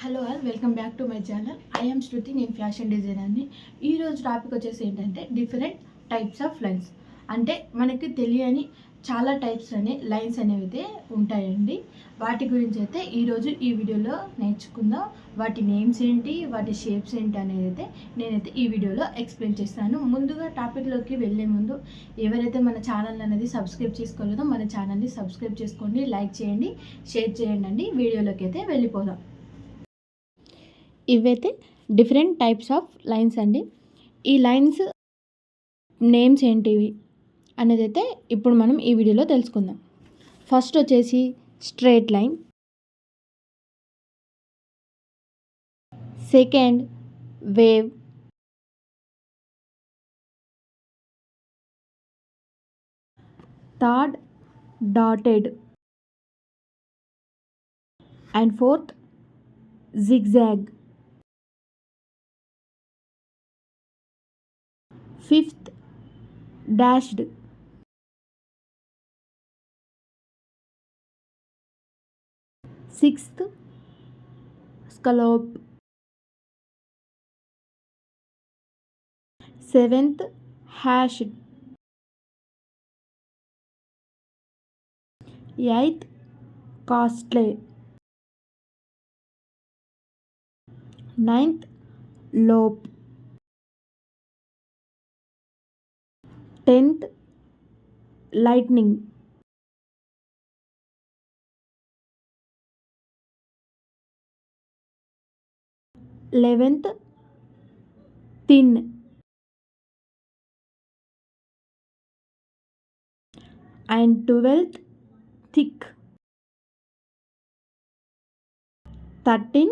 Hello all, welcome back to my channel. I am Shruti, నేను fashion డిజైనర్ని. ఈరోజు topic వచ్చేసి ఏంటంటే డిఫరెంట్ టైప్స్ ఆఫ్ లైన్స్. అంటే మనకి తెలియని చాలా టైప్స్ అనే లైన్స్ అనేవి అయితే ఉంటాయండి. వాటి గురించి అయితే ఈరోజు ఈ వీడియోలో నేర్చుకుందాం. వాటి నేమ్స్ ఏంటి, వాటి షేప్స్ ఏంటి అనేది అయితే నేనైతే ఈ వీడియోలో ఎక్స్ప్లెయిన్ చేస్తాను. ముందుగా టాపిక్లోకి వెళ్ళే ముందు ఎవరైతే మన ఛానల్ అనేది సబ్స్క్రైబ్ చేసుకోలేదో మన ఛానల్ని సబ్స్క్రైబ్ చేసుకోండి, లైక్ చేయండి, షేర్ చేయండి అండి. వీడియోలోకి అయితే వెళ్ళిపోదాం. ఇవైతే డిఫరెంట్ టైప్స్ ఆఫ్ లైన్స్ అండి. ఈ లైన్స్ నేమ్స్ ఏంటివి అనేది అయితే ఇప్పుడు మనం ఈ వీడియోలో తెలుసుకుందాం. ఫస్ట్ వచ్చేసి straight line, second wave, third dotted and fourth zigzag, fifth dashed, sixth scallop, seventh hashed, eighth costly, ninth lope, 10th lightning, 11th thin, and 12th thick, 13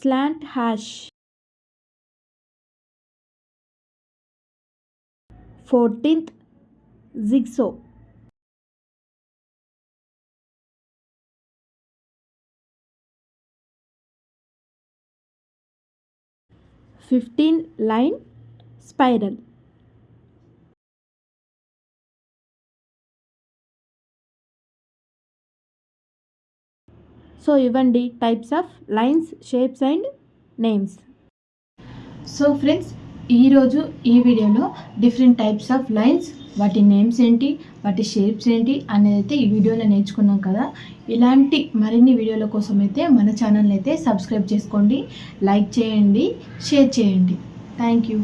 slant hash, 14th zigzag, 15 line spiral. So ఇవ్వండి types of lines, shapes and names. So friends, ఈరోజు ఈ వీడియోలో different types of lines, వాటి names ఏంటి, వాటి shapes ఏంటి అనేది అయితే ఈ వీడియోలో నేర్చుకున్నాం కదా. ఇలాంటి మరిన్ని వీడియోల కోసం అయితే మన ఛానల్ అయితే సబ్స్క్రైబ్ చేసుకోండి, లైక్ చేయండి, షేర్ చేయండి. Thank you.